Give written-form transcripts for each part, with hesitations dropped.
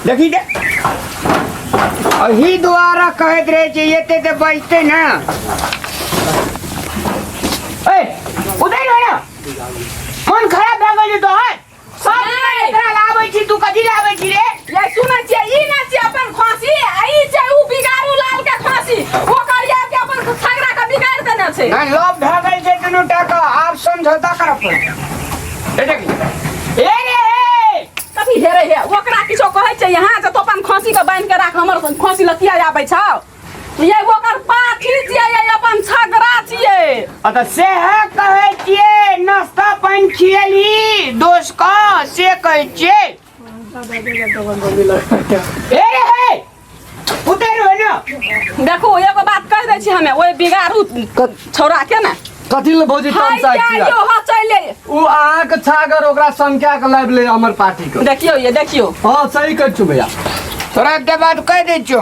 देखी दे अही द्वारा कहत रहे चाहिए ते बचते ना ए उधर हो ना मन खराब भ गेल तो है सब एकरा लाबै छी तू कथि लाबै छी रे ये सुनै छियै ई ना छी अपन फांसी आई छै उ बिगारू लाल के फांसी ओ करिया के अपन छगड़ा के बिगाड़ देने छै ना लोभ भ गेल छै दुनू टाका आब समझौता करब पड़त ए देखी ए रे कथि हेरे हे ओकरा किछो कहै छै यहां से तो अपन फांसी के बांध के राख हमर फांसी लतिया आबै छौ ये ओकर पाठी छियै ये अपन छगड़ा छियै अत से है कहै छियै नाश्ता पानी खियली दोस्त का से कहै छियै ए रे हे उतर हो ना देखो एगो बात कह दै छी हमे ओइ बिगारू छौरा के ना कथि ले भौजी तम साइड छियै यो ह चले उ अहाँ के छागर ओकरा संख्या के लाइव ले हमर पार्टी के देखियो ये देखियो हां सही कहै छु भैया तोरा के बात कह दै छियो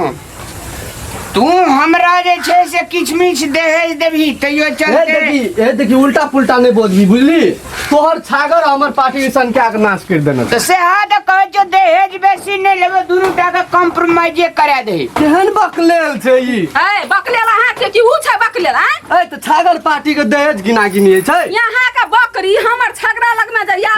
तू हमरा जे छै से किछ मिछ दहेज देबही तैयो चलते ए देखी उल्टा पुल्टा नहीं बोलबी बुझली तोहर छागर हमर पार्टी के संख्या के नाश कर देना तो से हाथ कहै छो दहेज बेसी नहीं लेबे दुनू टाका कॉम्प्रोमाइज करा दे केहन बकलेल छै ई ए बकलेल अहाँ के की उ छै बकलेल हैं ए त छागर पार्टी के दहेज गिना गिनी छै यहाँ का बकरी हमर छगड़ा लग में जइया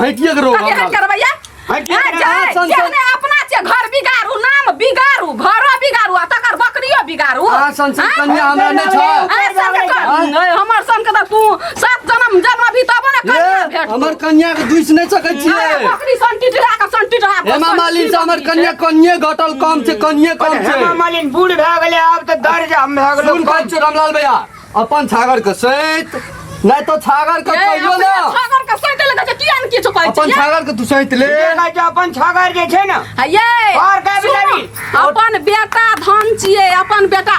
हटिए के रोग करबैया अपना छे घर बिगारू नाम बिगारू घर बिगारू आ तकर बकरियो बिगारू हां संसद कन्या हमरा नै छ नहीं हमर सन के तू 7 जन्म भी तब ना कन्या भेट हमर कन्या के दुइस नै सकै छियै बकरी संटिटरा के संटिटरा हेमा मालिन से हमर कन्या कन्ये घटल कम छै कन्ये कम छै हेमा मालिन बूढ़ भ गेलै आब त दर्ज हम भ गेलो सुन कहै छ रामलाल भैया अपन छागर के सहित नहीं तो छागर के कहियो ना छागर के सहित लगे छै कियान किछो कहै छै अपन छागर के तू सहित ले अपन छागर जे छै ना ये और का बिलावी अपन बेटा धन छिए अपन बेटा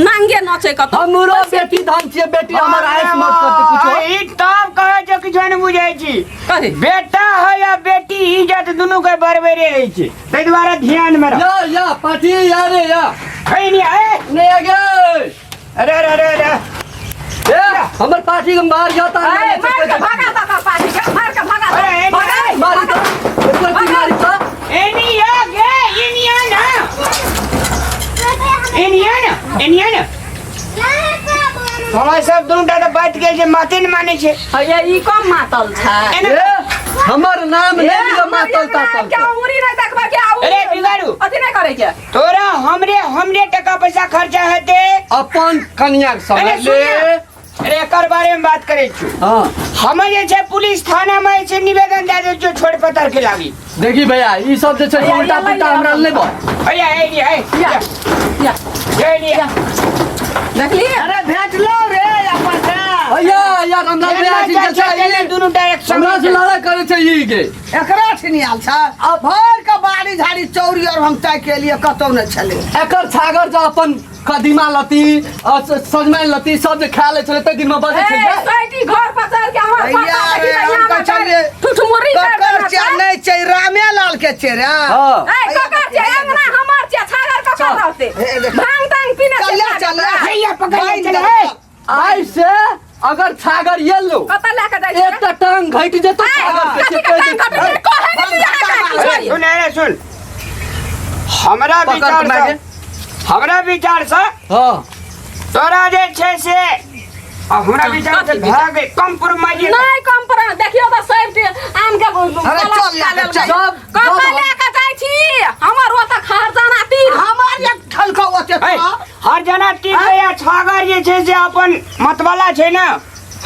नांगे नचे कत हमरो बेटी धन छिए बेटी हमर आइस मत करते कुछो ई तब कहै छै किछो नै बुझै छी कथि बेटा है या बेटी इज्जत दुनू के बराबरे रहै छै तै दुआरे ध्यान में रख या पाटी या रे या कहीं नहीं आए नहीं आ गए अरे अरे अरे अरे ए हमर पार्टी के मार जाता है मार के भागा ता पार्टी के मार के भागा अरे मारी तो ऊपर की मारी तो एनिया गे एनिया ना हमरा सब दुनू टा बात गेल जे माते न माने छै ये ई कम मातल छै हमर नाम नहीं मातल ता क्या उरी नहीं देखबा के आउ अरे बिगाड़ू अथि नहीं करे के तोरा हमरे टका पैसा खर्चा हेते अपन कन्या के समझ ले अरे एकर बारे में बात करे छु हां हम जे छै पुलिस थाना में से निवेदन दे दे जो छोड़ पतर के लागी देखी भैया ई सब जे छै उल्टा पुल्टा हमरा लेबो भैया या देखली अरे भेट लो रे अपन भैया यार हमरा भैया ठीक छै दुनू डायरेक्ट हमरा से लड़ाई करे छै ई के एकरा छिनियाल छ अब भर के बाड़ी झाड़ी चौरी और हम तय के लिए कतौ न चले एकर छागर जो अपन कदीमा लती सजमैन लती सब जे खा ले छले त दिन में बजे छै साइटी घर पसार के हमर भैया रे हम का चले ठुठुमुरी ककर चे नहीं छै रामे लाल के चे रे हां ए ककर चे अंगना हमर चे छागर ककर रहते भांग तांग पीना चल भैया पकड़ ले चले आई से अगर छागर ये लो कत लेके जाय छै एक टांग घट जेतो छागर के सुन रे सुन हमरा विचार से हां तोरा जे छै से हमरा विचार से भाग कॉम्प्रोमाइज नहीं कॉम्प्रोमाइज देखियो त सब आम के अरे चल सब कत लेके जाय छी हमर ओ त खरजाना तीर हमार एक ठलको ओते हर जना तीर या छागर जे छै से अपन मतवाला छै ना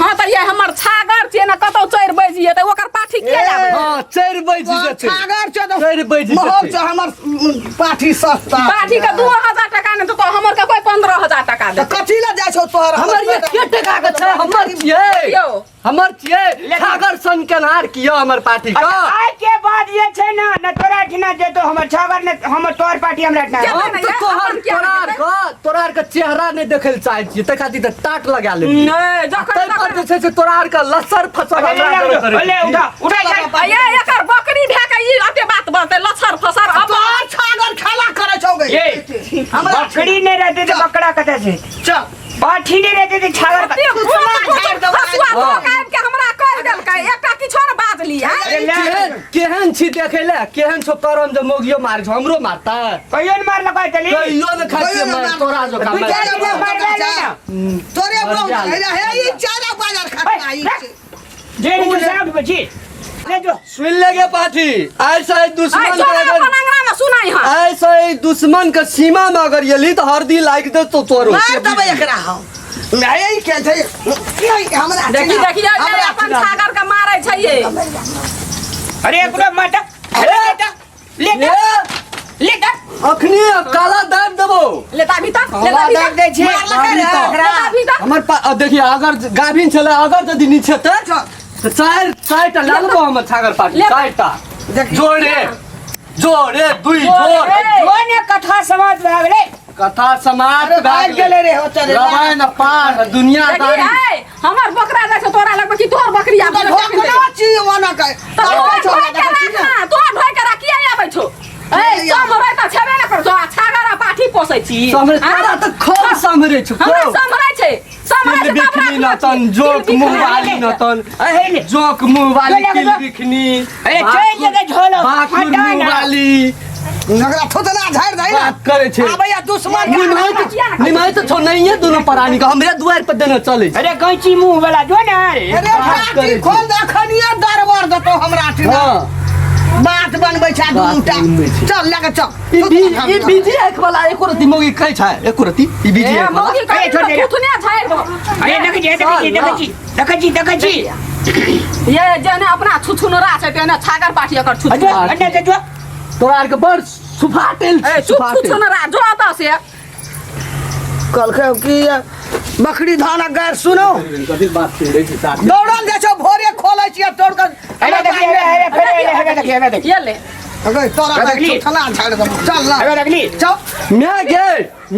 हां त ये हमर छागर छै ना कतौ 4 बजिए त ओकर पाठी के लाबे हां 4 बजे छै छागर छ 4 बजे महल छ हमर पाठी सस्ता पाठी के 2000 टका ने तो हमर के कोई 15000 टका दे कथि ला जाय छौ तोहर हमर ये के टका के छै हमर छियै यो हमर छियै छागर सन के नार कियो हमर पार्टी का आइ के बाद ये छै ना न तोरा ठिना जे तो हमर छागर ने हमर तोर पार्टी हमरा ना तोरार के चेहरा नहीं देखे ल चाहे छी त खातिर त टाट लगा ले नहीं जखन पर जे छै तोरार के लसर फसर ले उठा ये एकर बकरी भे के ई अते बात बोलते लसर फसर अब तोहर छागर खेला करे छौ गे ये बकरी नहीं रहते तो बकरा कते से चल पाठी नहीं रहते तो छागर हसुआ तो काट के हमरा कह देल के एकटा किछो न बात लाज लिया अरे ले केहन छी देखेले केहन छो करम जे मोगियो मार हमरो मारता कहियो न मार लगा चली कहियो न खाई मैं तोरा जो काम तोरे हे ई चारा बाजार खाता ई जे ने साउंड बची ले जो सुन लेगे पाठी ऐसा ही दुश्मन के अगर अंगना में सुनाई हां ऐसा ही दुश्मन के सीमा में अगर यली तो हरदी लाग दे तो तोरो मार दबे एकरा हम नहीं के थे हमरा देखी देखी ये अपन सागर का मारै छै ये अरे एकरो माटा ले ले अखनी काला दाब देबो लेता भी तक दाब दे छी लेता भी तक हमर देखिए अगर गाभिन चले अगर यदि नीचे तो चार लालबो हमर छागर पाटी चारटा जोड़े दुई जोड़ जोने कथा समाज भागले कथा समाज भाग गेले रे हो चले रवाय न पार दुनियादारी हमर बकरा जाय छै तोरा लगबे कि तोर बकरी आबै कोना चीज वाना का तोर ढोय के राखिया आबै छौ ए समरे त छबे न कर छागरा पाठी पोसै छी समरे तोरा त खूब समरे छु हमरा समरे छै समरे बिखनी न तन जोक मुंह वाली न तन अहे जोक मुंह वाली किल बिखनी अरे चल जगह झोलो बाकुर मुंह वाली नगरा थोतना झाड़ दे ना बात करे छे आबै या दुश्मन निमाई तो छो नहीं है दोनों प्राणी का हमरे द्वार पर देना चले अरे कैची मुंह वाला जो ना अरे पाटी खोल दखनिया दरबार दतो हमरा ठिना बात बनबै छै दुटा चल लेके चल ई बीजी एक वाला एको रति मोगी कहै छै एको रति ई बीजी एक वाला मोगी कहै छै कुथने झाड़ दो अरे देख जी ये जने अपना छुछुनरा छै तेने छागर पाठी एकर छुछु अन्ने से जो तोरा आर के बड़ सुफाटेल ए छुछुनरा जो आता से कल के की बकरी धान गैर सुनो कथि बात छे छै साथ दौड़ल जे छो भोरे खोलै छियै तोड़ के अरे देखिए अरे फिर ये देखिए ये ले अगे तोरा के थना झाड़ दे चल ना अरे देखली चल मैं गे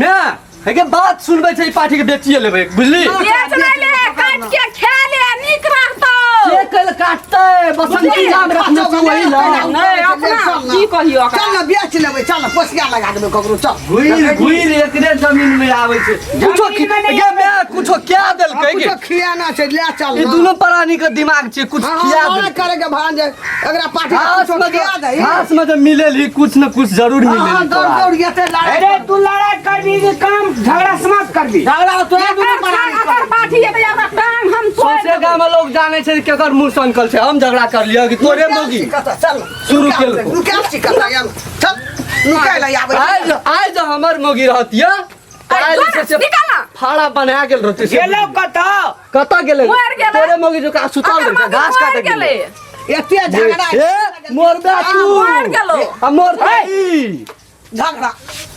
मैं हेगे बात सुनबै छै पाठी के बेचिए लेबै बुझली बेच नहीं ले काट के खा ले निक रहतो के कल काटते बसंती जाम रखने तू वही ला नहीं अपना की कहियो चल ना बेच लेबै चल ना पोसिया लगा देबै ककरो चल गुइर एकरे जमीन में आबै छै कुछो गे मैं कुछो क्या देल कुछ के खियाना छै ले चल ई दोनों प्राणी के दिमाग छै कुछ खिया हां दे करे के भान जे अगरा पाठी घास कुछ खिया दे घास में जब मिलेली कुछ न कुछ जरूर हां मिलेली दौड़ दौड़ गेते लड़ाई अरे तू लड़ाई कर भी के काम झगड़ा समाप्त कर भी झगड़ा तो दोनों प्राणी अगर पाठी है तो यार टांग हम सोचे गांव में लोग जाने छै केकर मुंह से निकल छै हम झगड़ा कर लिया कि तोरे मोगी चल शुरू केल को रुका चिकता यार चल निकाल आबे आज हमर मोगी रहतिया काल से निकाल फाड़ा बना गेल रहते ये लोग कता गेले मर गेले। तोरे मोगी जो का सुतल रहे घास काटे गेले एते झगड़ा ए मोरबा तू मर गेलो। आ मोर ताई झगड़ा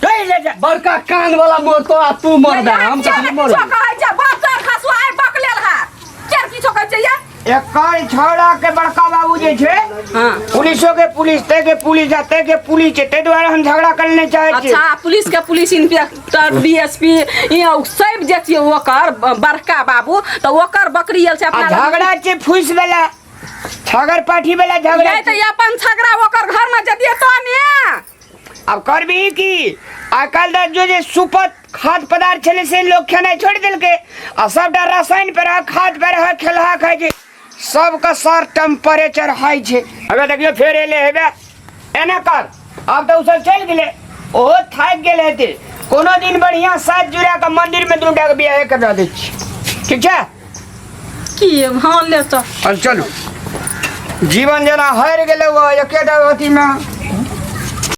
कहीं ले जा बड़का कान वाला मोर तो आ तू मर दे हम कहीं मर कहै छै बच्चा खसुआ आइ बकलेल हा केर की कहै छै ये एक छोड़ा के बड़का बाबू जे छे हां पुलिसों के पुलिस ते के पुलिस जाते के पुलिस ते द्वारा हम झगड़ा करने चाहे छी अच्छा पुलिस के पुलिस इंस्पेक्टर डीएसपी ये सब जे छियै ओकर बड़का बाबू तो ओकर बकरी आयल छै अपना झगड़ा छे फुस वाला छागर पाठी वाला झगड़ा ये तो अपन छगड़ा ओकर घर में जदिए तो ने अब कर भी की आजकल जो जे सुपत खाद्य पदार्थ छले से लोग खाना छोड़ दिल के आ सबटा रसायन पर खाद पर खेलहा खाइ छै सबका सर टेम्परेचर हाई छे अबे देखियो फेर एले हेबे एना कर अब तो उसे चल गेले ओ थाक गेले हेते कोनो दिन बढ़िया साथ जुड़ा के मंदिर में दूटा के बियाह कर दे छी ठीक है की हां ले तो चलो जीवन जना हार गेले वो एकेटा अथी में